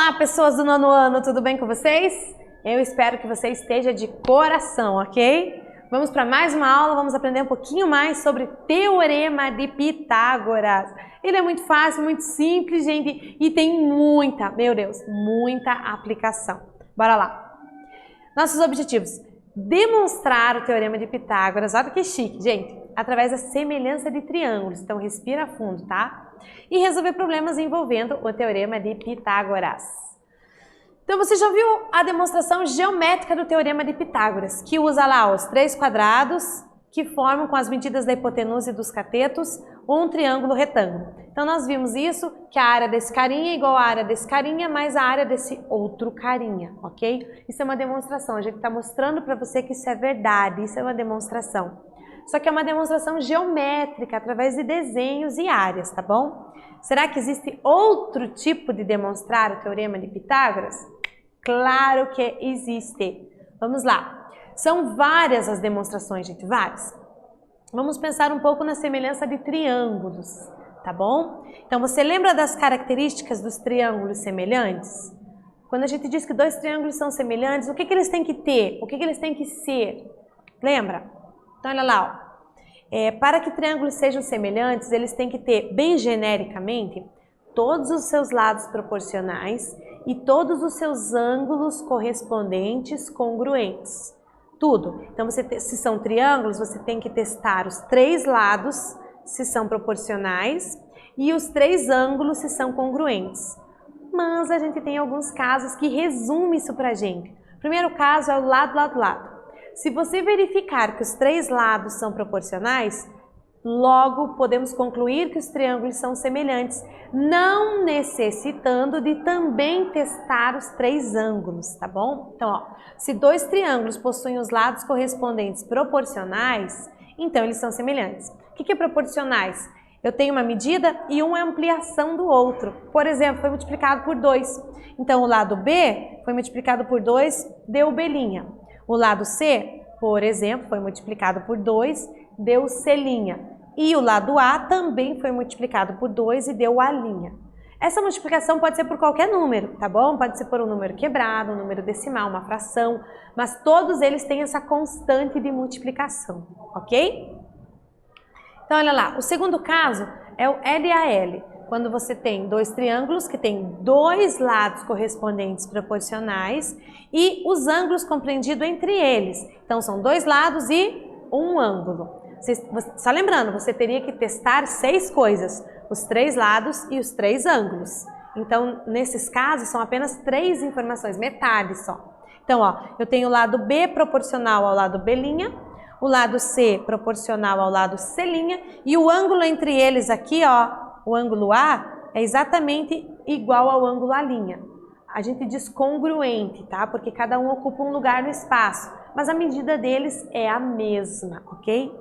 Olá, pessoas do nono ano, tudo bem com vocês? Eu espero que você esteja de coração, ok? Vamos para mais uma aula, vamos aprender um pouquinho mais sobre Teorema de Pitágoras. Ele é muito fácil, muito simples, gente, e tem muita, meu Deus, muita aplicação. Bora lá. Nossos objetivos: demonstrar o Teorema de Pitágoras, olha que chique, gente, através da semelhança de triângulos. Então respira fundo, tá? E resolver problemas envolvendo o Teorema de Pitágoras. Então você já viu a demonstração geométrica do Teorema de Pitágoras, que usa lá os três quadrados que formam com as medidas da hipotenusa e dos catetos um triângulo retângulo. Então nós vimos isso, que a área desse carinha é igual à área desse carinha mais a área desse outro carinha, ok? Isso é uma demonstração, a gente está mostrando para você que isso é verdade, isso é uma demonstração. Só que é uma demonstração geométrica, através de desenhos e áreas, tá bom? Será que existe outro tipo de demonstrar o Teorema de Pitágoras? Claro que existe. Vamos lá. São várias as demonstrações, gente, várias. Vamos pensar um pouco na semelhança de triângulos, tá bom? Então, você lembra das características dos triângulos semelhantes? Quando a gente diz que dois triângulos são semelhantes, o que eles têm que ter? O que eles têm que ser? Lembra? Então, olha lá, ó. Para que triângulos sejam semelhantes, eles têm que ter, bem genericamente, todos os seus lados proporcionais e todos os seus ângulos correspondentes congruentes. Tudo. Então, se são triângulos, você tem que testar os três lados, se são proporcionais, e os três ângulos, se são congruentes. Mas a gente tem alguns casos que resumem isso pra gente. O primeiro caso é o lado, lado, lado. Se você verificar que os três lados são proporcionais, logo podemos concluir que os triângulos são semelhantes, não necessitando de também testar os três ângulos, tá bom? Então, ó, se dois triângulos possuem os lados correspondentes proporcionais, então eles são semelhantes. O que é proporcionais? Eu tenho uma medida e uma ampliação do outro. Por exemplo, foi multiplicado por 2. Então, o lado B foi multiplicado por 2, deu B'. O lado C, por exemplo, foi multiplicado por 2, deu C'. E o lado A também foi multiplicado por 2 e deu A'. Essa multiplicação pode ser por qualquer número, tá bom? Pode ser por um número quebrado, um número decimal, uma fração, mas todos eles têm essa constante de multiplicação, ok? Então, olha lá, o segundo caso é o LAL. Quando você tem dois triângulos que têm dois lados correspondentes proporcionais e os ângulos compreendidos entre eles. Então, são dois lados e um ângulo. Só lembrando, você teria que testar 6 coisas, os três lados e os três ângulos. Então, nesses casos, são apenas 3 informações, metade só. Então, ó, eu tenho o lado B proporcional ao lado B', o lado C proporcional ao lado C' e o ângulo entre eles aqui, ó, o ângulo A é exatamente igual ao ângulo A'. A gente diz congruente, tá? Porque cada um ocupa um lugar no espaço, mas a medida deles é a mesma, ok?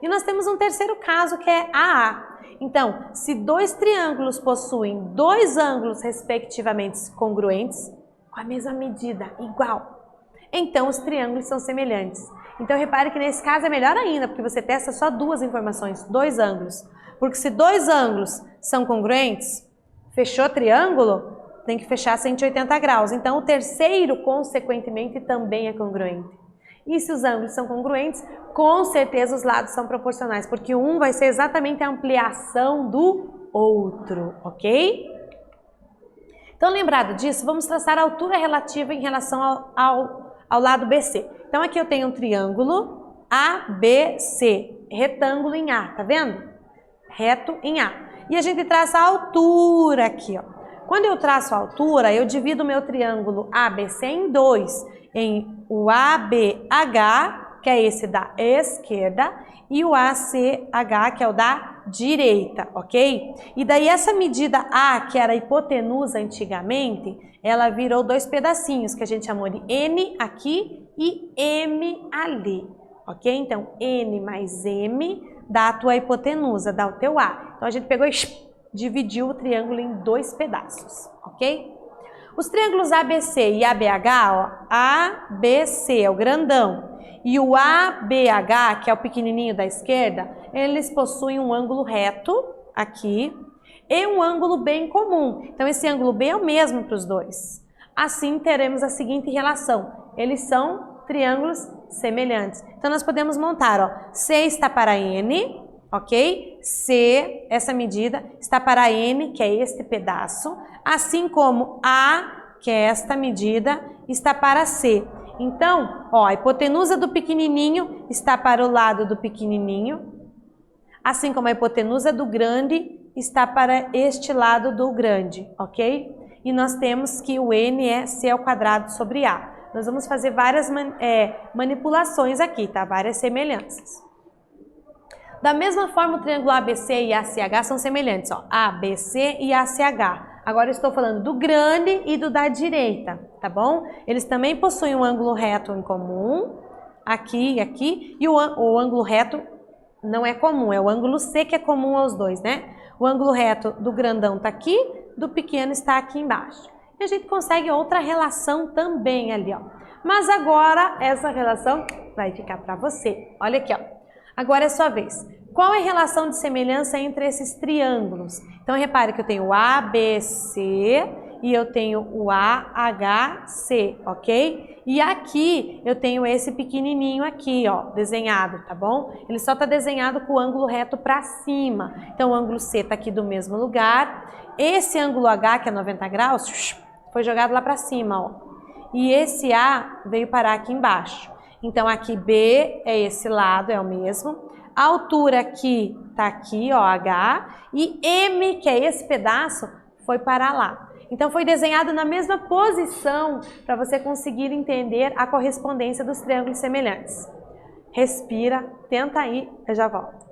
E nós temos um terceiro caso que é AA. Então, se dois triângulos possuem dois ângulos respectivamente congruentes, com a mesma medida, igual, então os triângulos são semelhantes. Então, repare que nesse caso é melhor ainda, porque você testa só 2 informações, 2 ângulos. Porque se 2 ângulos são congruentes, fechou triângulo, tem que fechar 180 graus. Então, o terceiro, consequentemente, também é congruente. E se os ângulos são congruentes, com certeza os lados são proporcionais, porque um vai ser exatamente a ampliação do outro, ok? Então, lembrado disso, vamos traçar a altura relativa em relação ao lado BC. Então, aqui eu tenho um triângulo ABC, retângulo em A, tá vendo? Reto em A. E a gente traça a altura aqui, ó. Quando eu traço a altura, eu divido o meu triângulo ABC em 2, em o ABH, que é esse da esquerda, e o ACH, que é o da direita, ok? E daí essa medida A, que era a hipotenusa antigamente, ela virou 2 pedacinhos, que a gente chamou de N aqui e M ali, ok? Então, N mais M dá a tua hipotenusa, dá o teu A. Então, a gente pegou e dividiu o triângulo em 2 pedaços, ok? Os triângulos ABC e ABH, ó, ABC é o grandão e o ABH, que é o pequenininho da esquerda, eles possuem um ângulo reto aqui e um ângulo B em comum. Então, esse ângulo B é o mesmo para os dois. Assim, teremos a seguinte relação. Eles são triângulos semelhantes. Então, nós podemos montar, ó, C está para N, ok? C, essa medida, está para N, que é este pedaço, assim como A, que é esta medida, está para C. Então, ó, a hipotenusa do pequenininho está para o lado do pequenininho, assim como a hipotenusa do grande está para este lado do grande, ok? E nós temos que o N é C ao quadrado sobre A. Nós vamos fazer várias manipulações aqui, tá? Várias semelhanças. Da mesma forma, o triângulo ABC e ACH são semelhantes, ó. ABC e ACH. Agora eu estou falando do grande e do da direita, tá bom? Eles também possuem um ângulo reto em comum, aqui e aqui, e o ângulo reto não é comum, é o ângulo C que é comum aos dois, né? O ângulo reto do grandão está aqui, do pequeno está aqui embaixo. E a gente consegue outra relação também ali, ó. Mas agora essa relação vai ficar para você. Olha aqui, ó. Agora é sua vez. Qual é a relação de semelhança entre esses triângulos? Então, repare que eu tenho o ABC e eu tenho o AHC, ok? E aqui eu tenho esse pequenininho aqui, ó, desenhado, tá bom? Ele só tá desenhado com o ângulo reto para cima. Então, o ângulo C tá aqui do mesmo lugar. Esse ângulo H, que é 90 graus, foi jogado lá para cima, ó. E esse A veio parar aqui embaixo. Então, aqui B é esse lado, é o mesmo. A altura aqui tá aqui, ó, H. E M, que é esse pedaço, foi para lá. Então, foi desenhado na mesma posição para você conseguir entender a correspondência dos triângulos semelhantes. Respira, tenta aí, eu já volto.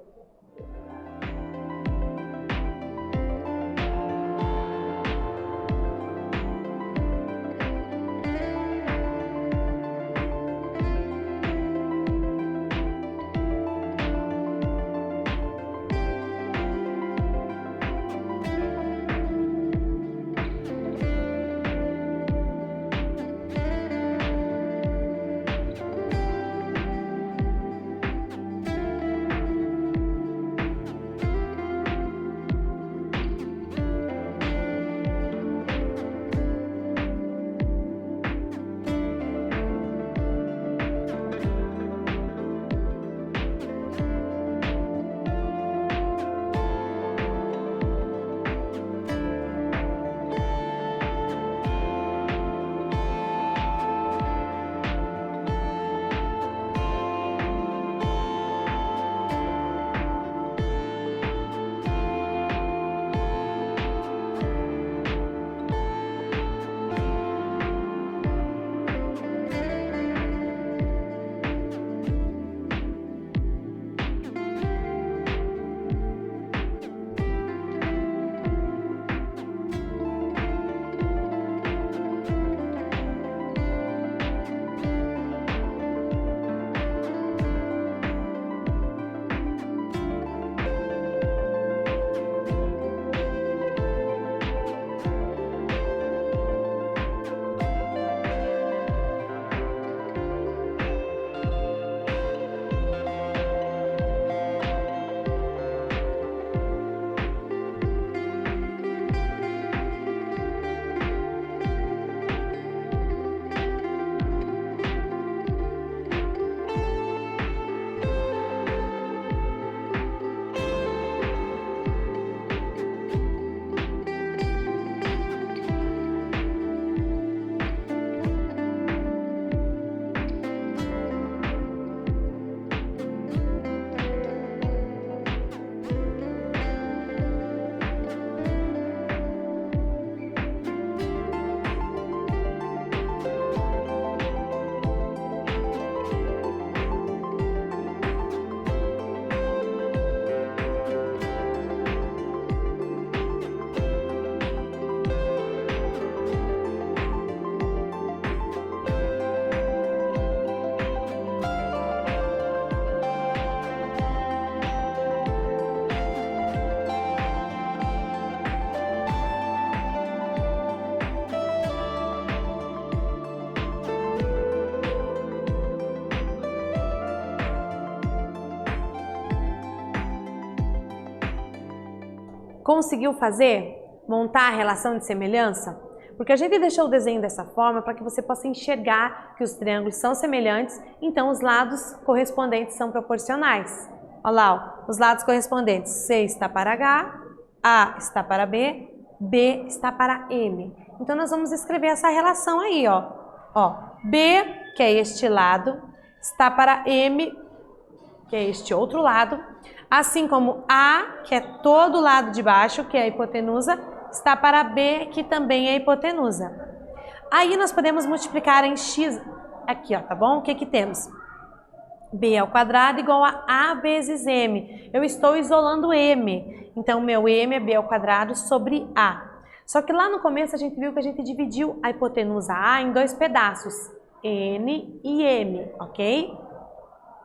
Conseguiu fazer? Montar a relação de semelhança? Porque a gente deixou o desenho dessa forma para que você possa enxergar que os triângulos são semelhantes, então os lados correspondentes são proporcionais. Olha lá, ó, os lados correspondentes, C está para H, A está para B, B está para M. Então nós vamos escrever essa relação aí, ó. Ó, B, que é este lado, está para M, que é este outro lado, assim como A, que é todo o lado de baixo, que é a hipotenusa, está para B, que também é a hipotenusa. Aí nós podemos multiplicar em x, aqui, ó, tá bom? O que que temos? B ao quadrado igual a A vezes M. Eu estou isolando M, então meu M é B ao quadrado sobre A. Só que lá no começo a gente viu que a gente dividiu a hipotenusa A em dois pedaços, N e M, ok?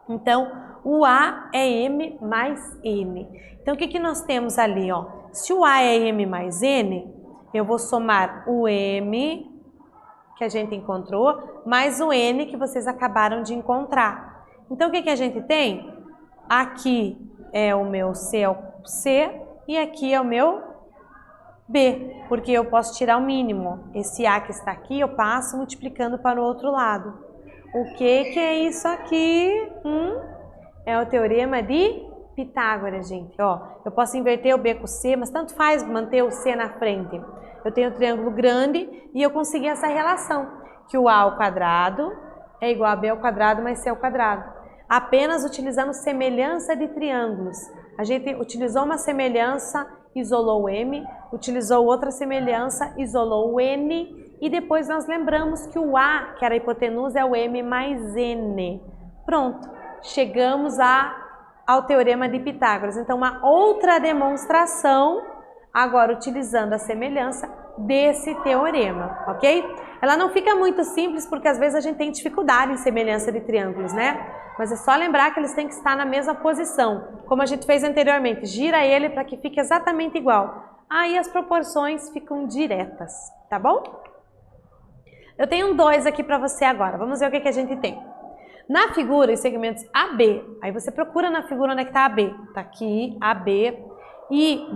Então, o A é M mais N. Então, o que que nós temos ali, ó? Se o A é M mais N, eu vou somar o M que a gente encontrou, mais o N que vocês acabaram de encontrar. Então, o que que a gente tem? Aqui é o meu C e aqui é o meu B, porque eu posso tirar o mínimo. Esse A que está aqui, eu passo multiplicando para o outro lado. O que é isso aqui? É o teorema de Pitágoras, gente. Ó, eu posso inverter o B com o C, mas tanto faz manter o C na frente. Eu tenho um triângulo grande e eu consegui essa relação, que o A ao quadrado é igual a B ao quadrado mais C ao quadrado. Apenas utilizando semelhança de triângulos. A gente utilizou uma semelhança, isolou o M, utilizou outra semelhança, isolou o N, e depois nós lembramos que o A, que era a hipotenusa, é o M mais N. Pronto, chegamos ao teorema de Pitágoras. Então, uma outra demonstração, agora utilizando a semelhança desse teorema, ok? Ela não fica muito simples porque às vezes a gente tem dificuldade em semelhança de triângulos, né? Mas é só lembrar que eles têm que estar na mesma posição, como a gente fez anteriormente. Gira ele para que fique exatamente igual. Aí as proporções ficam diretas, tá bom? Eu tenho 2 aqui para você agora. Vamos ver o que que a gente tem. Na figura, os segmentos AB, aí você procura na figura onde é que está AB. Está aqui, AB, e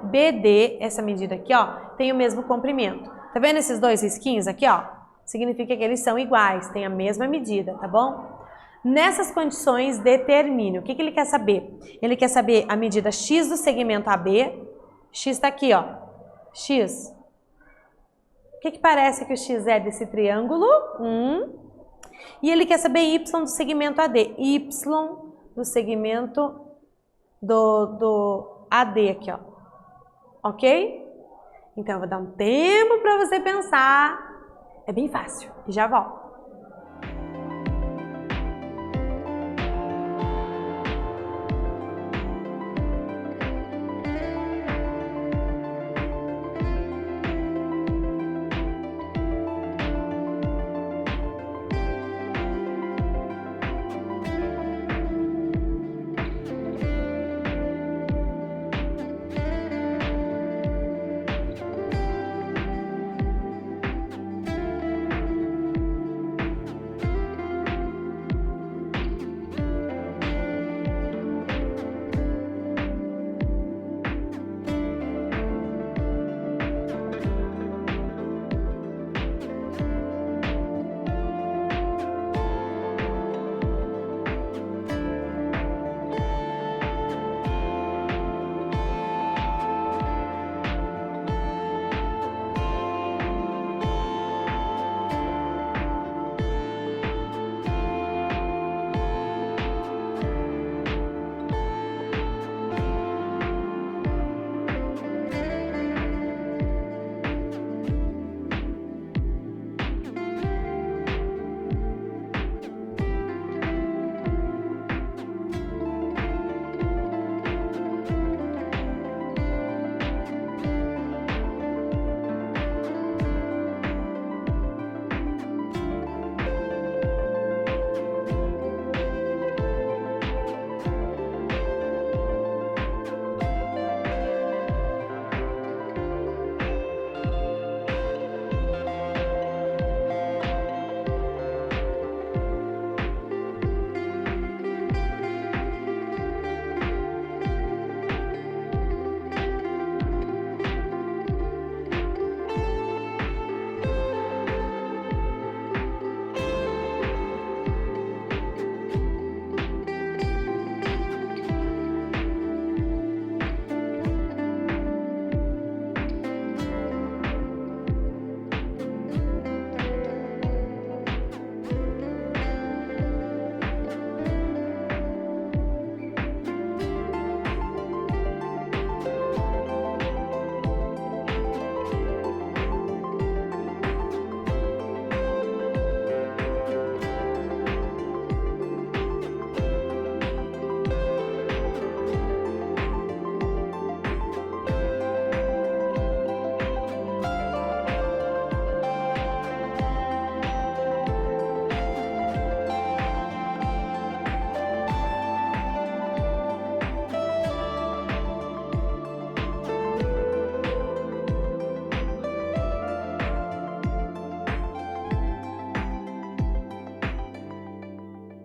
BD, essa medida aqui, ó, tem o mesmo comprimento. Tá vendo esses dois risquinhos aqui, ó? Significa que eles são iguais, têm a mesma medida, tá bom? Nessas condições, determine. O que que ele quer saber? Ele quer saber a medida x do segmento AB. X está aqui, ó. X. O que que parece que o x é desse triângulo? E ele quer saber y do segmento AD. Y do segmento do AD aqui, ó. Ok? Então, eu vou dar um tempo para você pensar. É bem fácil. E já volto.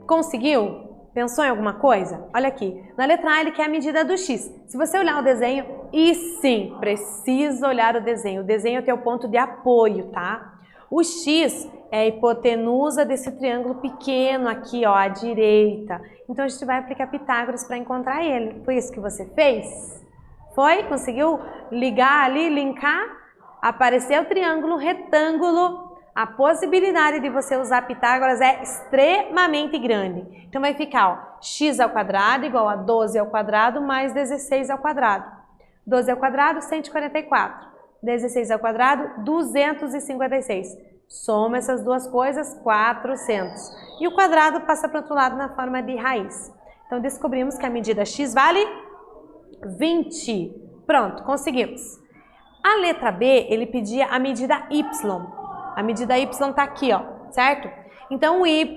Conseguiu? Pensou em alguma coisa? Olha aqui, na letra A ele quer a medida do x. Se você olhar o desenho, e sim, precisa olhar o desenho. O desenho é o teu ponto de apoio, tá? O x é a hipotenusa desse triângulo pequeno aqui, ó, à direita. Então a gente vai aplicar Pitágoras para encontrar ele. Foi isso que você fez? Foi? Conseguiu ligar ali, linkar? Apareceu o triângulo retângulo. A possibilidade de você usar Pitágoras é extremamente grande. Então vai ficar, ó, x ao quadrado igual a 12 ao quadrado mais 16 ao quadrado. 12 ao quadrado, 144. 16 ao quadrado, 256. Soma essas duas coisas, 400. E o quadrado passa para o outro lado na forma de raiz. Então descobrimos que a medida x vale 20. Pronto, conseguimos. A letra B, ele pedia a medida y. A medida y está aqui, ó, certo? Então o y,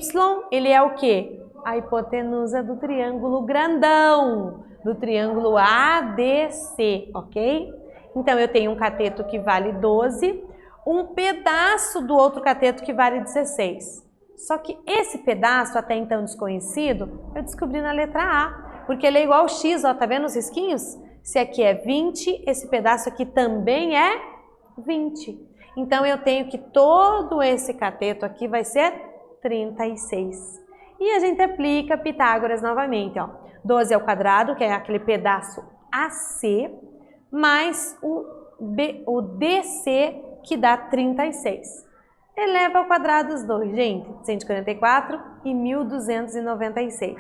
ele é o quê? A hipotenusa do triângulo grandão, do triângulo ADC, ok? Então eu tenho um cateto que vale 12, um pedaço do outro cateto que vale 16. Só que esse pedaço, até então desconhecido, eu descobri na letra A, porque ele é igual ao x, ó, tá vendo os risquinhos? Se aqui é 20, esse pedaço aqui também é 20. Então eu tenho que todo esse cateto aqui vai ser 36. E a gente aplica Pitágoras novamente, ó. 12 ao quadrado, que é aquele pedaço AC, mais o DC, que dá 36. Eleva ao quadrado os dois, gente. 144 e 1296.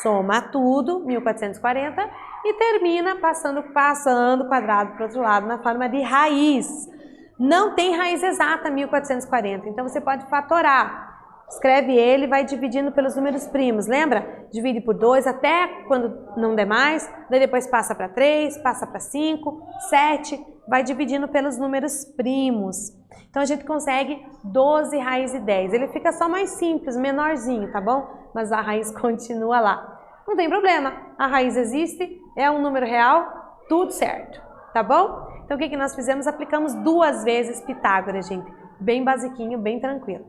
Soma tudo, 1440, e termina passando o quadrado para o outro lado na forma de raiz. Não tem raiz exata 1440, então você pode fatorar. Escreve ele e vai dividindo pelos números primos, lembra? Divide por 2 até quando não der mais, daí depois passa para 3, passa para 5, 7, vai dividindo pelos números primos. Então a gente consegue 12 raiz de 10. Ele fica só mais simples, menorzinho, tá bom? Mas a raiz continua lá. Não tem problema, a raiz existe, é um número real, tudo certo, tá bom? Então o que nós fizemos? Aplicamos 2 vezes Pitágoras, gente. Bem basiquinho, bem tranquilo.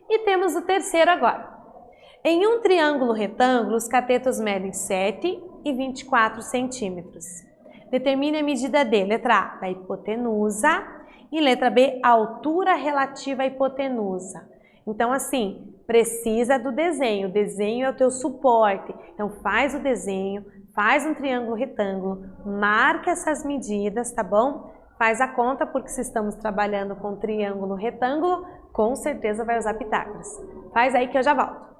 E temos o terceiro agora. Em um triângulo retângulo, os catetos medem 7 e 24 centímetros. Determine a medida de, letra A, da hipotenusa, e letra B, a altura relativa à hipotenusa. Então, assim, precisa do desenho. O desenho é o teu suporte. Então, faz o desenho, faz um triângulo retângulo, marca essas medidas, tá bom? Faz a conta, porque se estamos trabalhando com triângulo retângulo, com certeza vai usar Pitágoras. Faz aí que eu já volto.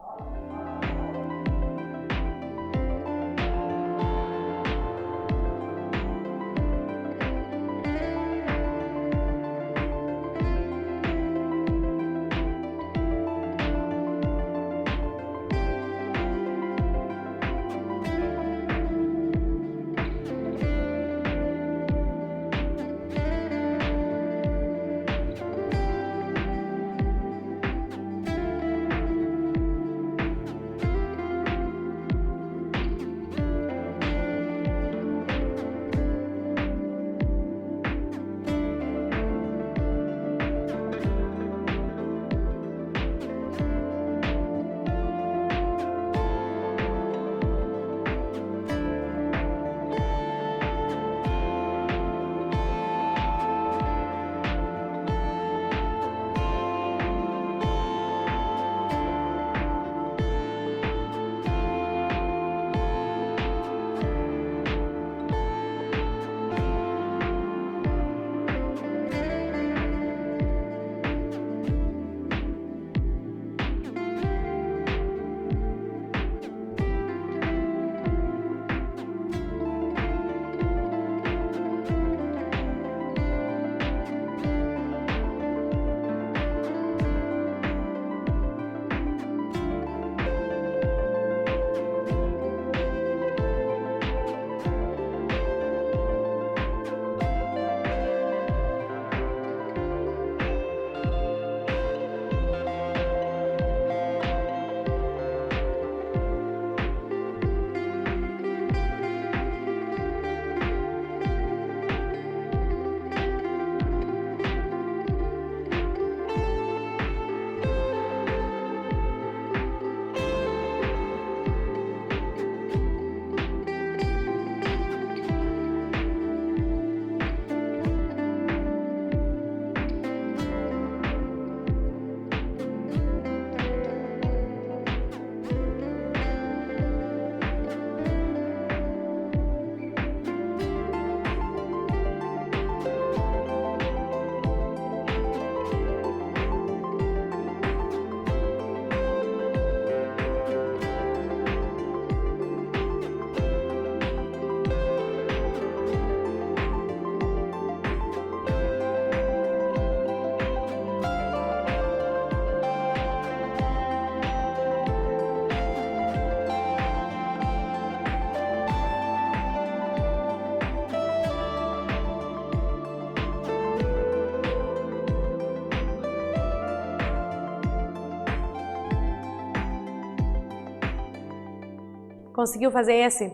Conseguiu fazer esse?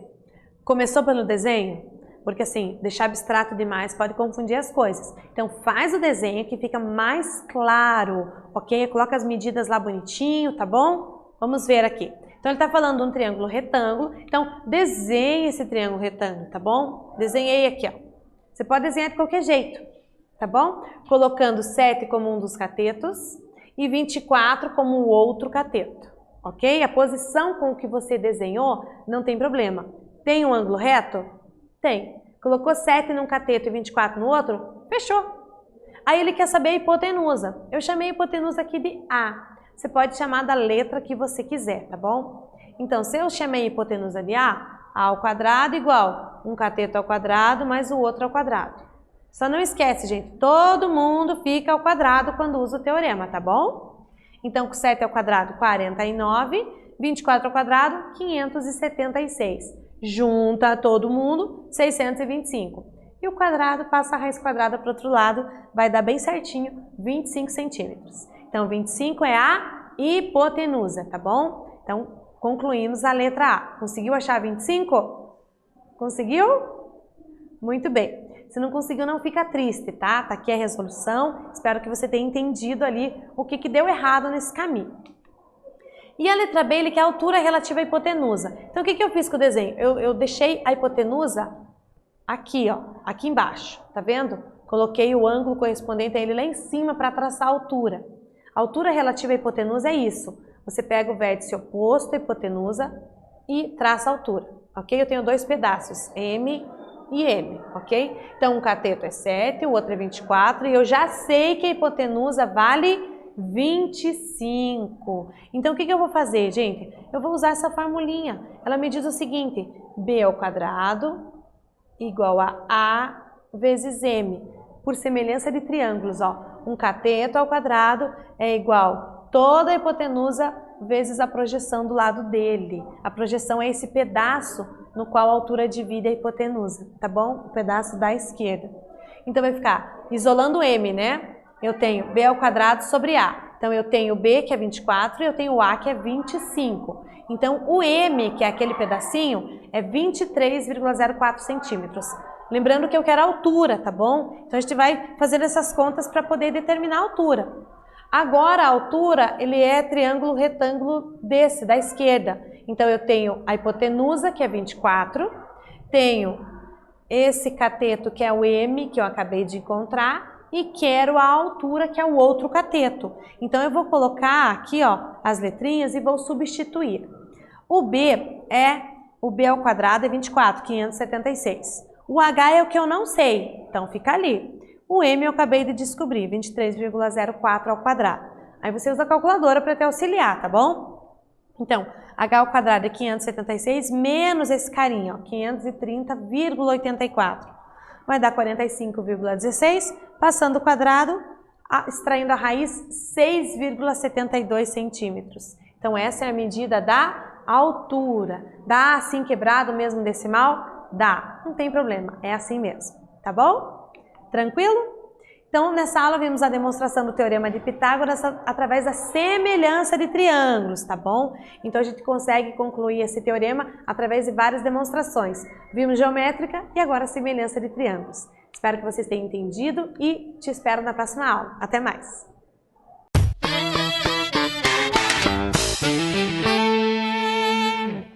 Começou pelo desenho? Porque assim, deixar abstrato demais pode confundir as coisas. Então faz o desenho que fica mais claro, ok? Coloca as medidas lá bonitinho, tá bom? Vamos ver aqui. Então ele está falando de um triângulo retângulo, então desenhe esse triângulo retângulo, tá bom? Desenhei aqui, ó. Você pode desenhar de qualquer jeito, tá bom? Colocando 7 como um dos catetos e 24 como o outro cateto, ok? A posição com que você desenhou não tem problema. Tem um ângulo reto? Tem. Colocou 7 num cateto e 24 no outro? Fechou. Aí ele quer saber a hipotenusa. Eu chamei a hipotenusa aqui de A. Você pode chamar da letra que você quiser, tá bom? Então, se eu chamei a hipotenusa de A ao quadrado igual um cateto ao quadrado mais o outro ao quadrado. Só não esquece, gente, todo mundo fica ao quadrado quando usa o teorema, tá bom? Então, com 7 ao quadrado, 49, 24 ao quadrado, 576. Junta todo mundo, 625. E o quadrado passa a raiz quadrada para o outro lado, vai dar bem certinho 25 centímetros. Então, 25 é a hipotenusa, tá bom? Então, concluímos a letra A. Conseguiu achar 25? Conseguiu? Muito bem. Se não conseguiu, não fica triste, tá? Tá aqui a resolução. Espero que você tenha entendido ali o que deu errado nesse caminho. E a letra B, ele quer a altura relativa à hipotenusa. Então, o que eu fiz com o desenho? Eu deixei a hipotenusa aqui, ó, aqui embaixo, tá vendo? Coloquei o ângulo correspondente a ele lá em cima para traçar a altura. A altura relativa à hipotenusa é isso. Você pega o vértice oposto à hipotenusa e traça a altura, ok? Eu tenho dois pedaços, M e M, ok? Então, um cateto é 7, o outro é 24 e eu já sei que a hipotenusa vale 25. Então, o que eu vou fazer, gente? Eu vou usar essa formulinha. Ela me diz o seguinte, B ao quadrado igual a A vezes M. Por semelhança de triângulos, ó. Um cateto ao quadrado é igual toda a hipotenusa vezes a projeção do lado dele. A projeção é esse pedaço no qual a altura divide a hipotenusa, tá bom? O pedaço da esquerda. Então, vai ficar, isolando M, né? Eu tenho B ao quadrado sobre A. Então, eu tenho B, que é 24, e eu tenho A, que é 25. Então, o M, que é aquele pedacinho, é 23,04 centímetros. Lembrando que eu quero a altura, tá bom? Então, a gente vai fazer essas contas para poder determinar a altura. Agora, a altura, ele é triângulo retângulo desse, da esquerda. Então, eu tenho a hipotenusa, que é 24, tenho esse cateto, que é o M, que eu acabei de encontrar, e quero a altura, que é o outro cateto. Então, eu vou colocar aqui, ó, as letrinhas e vou substituir. O B ao quadrado é 24, 576. O H é o que eu não sei, então fica ali. O M eu acabei de descobrir, 23,04 ao quadrado. Aí você usa a calculadora para te auxiliar, tá bom? Então, H ao quadrado é 576 menos esse carinha, ó, 530,84. Vai dar 45,16, passando o quadrado, extraindo a raiz, 6,72 centímetros. Então, essa é a medida da altura. Dá assim quebrado mesmo decimal? Dá, não tem problema, é assim mesmo, tá bom? Tranquilo? Então, nessa aula vimos a demonstração do Teorema de Pitágoras através da semelhança de triângulos, tá bom? Então, a gente consegue concluir esse teorema através de várias demonstrações. Vimos geométrica e agora a semelhança de triângulos. Espero que vocês tenham entendido e te espero na próxima aula. Até mais!